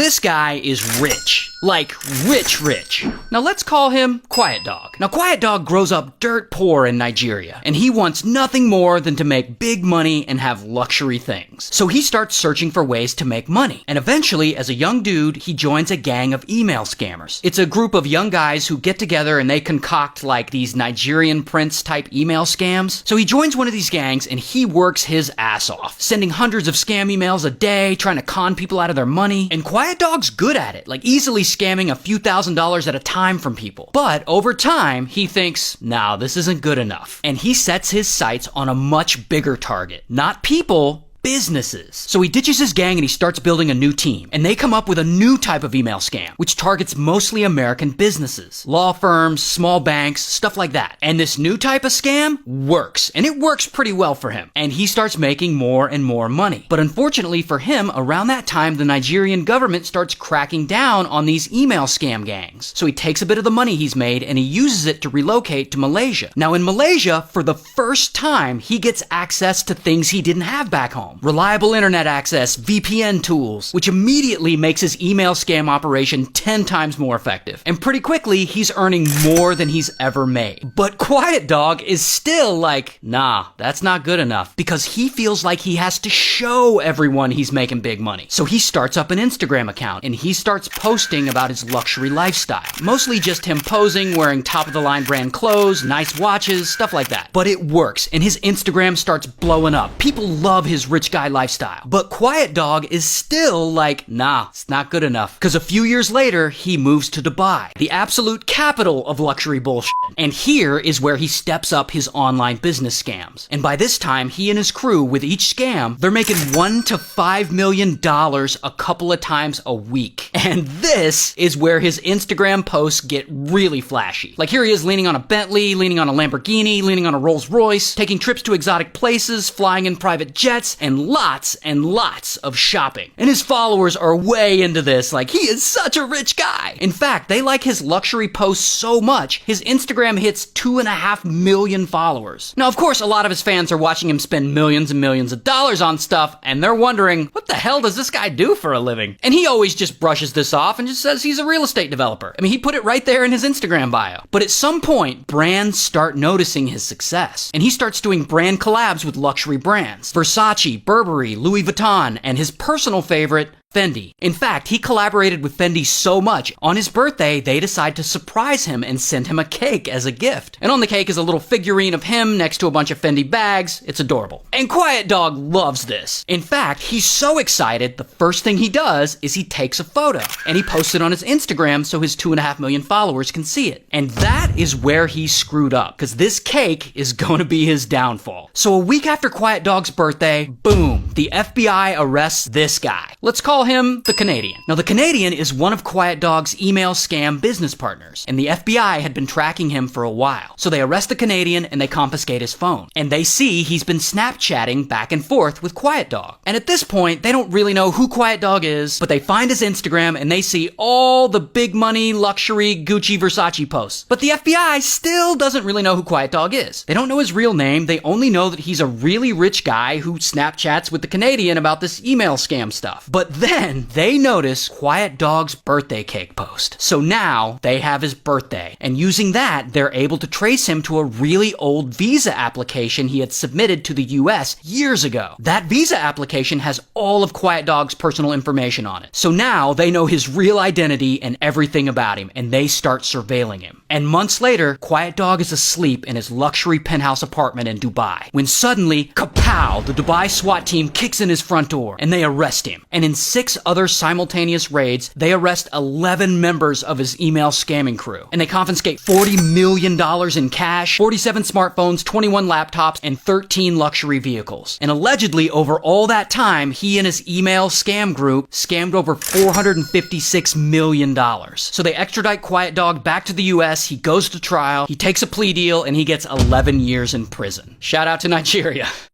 this guy is rich. Like, rich. Now let's call him Quiet Dog. Now Quiet Dog grows up dirt poor in Nigeria, and he wants nothing more than to make big money and have luxury things. So he starts searching for ways to make money. And eventually, as a young dude, he joins a gang of email scammers. It's a group of young guys who get together and they concoct like these Nigerian prince type email scams. So he joins one of these gangs and he works his ass off, sending hundreds of scam emails a day, trying to con people out of their money. And Quiet Dog's good at it, like easily scamming a few $1,000s at a time from people. But over time, he thinks, nah, this isn't good enough. And he sets his sights on a much bigger target. Not people, businesses. So he ditches his gang and he starts building a new team. And they come up with a new type of email scam, which targets mostly American businesses, law firms, small banks, stuff like that. And this new type of scam works. And it works pretty well for him. And he starts making more and more money. But unfortunately for him, around that time, the Nigerian government starts cracking down on these email scam gangs. So he takes a bit of the money he's made and he uses it to relocate to Malaysia. Now in Malaysia, for the first time, he gets access to things he didn't have back home. Reliable internet access, VPN tools, which immediately makes his email scam operation 10 times more effective. And pretty quickly, he's earning more than he's ever made. But Quiet Dog is still like, nah, that's not good enough, because he feels like he has to show everyone he's making big money. So he starts up an Instagram account and he starts posting about his luxury lifestyle. Mostly just him posing, wearing top-of-the-line brand clothes, nice watches, stuff like that. But it works, and his Instagram starts blowing up. People love his rich guy lifestyle. But Quiet Dog is still like, nah, it's not good enough. Because a few years later, he moves to Dubai, the absolute capital of luxury bullshit. And here is where he steps up his online business scams. And by this time, he and his crew, with each scam, they're making $1 to $5 million a couple of times a week. And this is where his Instagram posts get really flashy. Like here he is leaning on a Bentley, leaning on a Lamborghini, leaning on a Rolls Royce, taking trips to exotic places, flying in private jets, and lots of shopping. And his followers are way into this, like he is such a rich guy. In fact, they like his luxury posts so much, his Instagram hits 2.5 million followers. Now, of course, a lot of his fans are watching him spend millions and millions of dollars on stuff, and they're wondering, what the hell does this guy do for a living? And he always just brushes this off and just says he's a real estate developer. I mean, he put it right there in his Instagram bio. But at some point, brands start noticing his success, and he starts doing brand collabs with luxury brands. Versace, Burberry, Louis Vuitton, and his personal favorite, Fendi. In fact, he collaborated with Fendi so much, on his birthday, they decide to surprise him and send him a cake as a gift. And on the cake is a little figurine of him next to a bunch of Fendi bags. It's adorable. And Quiet Dog loves this. In fact, he's so excited, the first thing he does is he takes a photo and he posts it on his Instagram so his 2.5 million followers can see it. And that is where he screwed up, because this cake is going to be his downfall. So a week after Quiet Dog's birthday, boom, the FBI arrests this guy. Let's call him the Canadian. Now, the Canadian is one of Quiet Dog's email scam business partners, and the FBI had been tracking him for a while. So they arrest the Canadian and they confiscate his phone. And they see he's been Snapchatting back and forth with Quiet Dog. And at this point, they don't really know who Quiet Dog is, but they find his Instagram and they see all the big money, luxury, Gucci, Versace posts. But the FBI still doesn't really know who Quiet Dog is. They don't know his real name. They only know that he's a really rich guy who Snapchats with the Canadian about this email scam stuff. But then they notice Quiet Dog's birthday cake post. So now they have his birthday. And using that, they're able to trace him to a really old visa application he had submitted to the US years ago. That visa application has all of Quiet Dog's personal information on it. So now they know his real identity and everything about him, and they start surveilling him. And months later, Quiet Dog is asleep in his luxury penthouse apartment in Dubai, when suddenly, kapow, the Dubai SWAT team kicks in his front door and they arrest him. And in 6 other simultaneous raids, they arrest 11 members of his email scamming crew. And they confiscate $40 million in cash, 47 smartphones, 21 laptops, and 13 luxury vehicles. And allegedly, over all that time, he and his email scam group scammed over $456 million. So they extradite Quiet Dog back to the US, he goes to trial, he takes a plea deal, and he gets 11 years in prison. Shout out to Nigeria.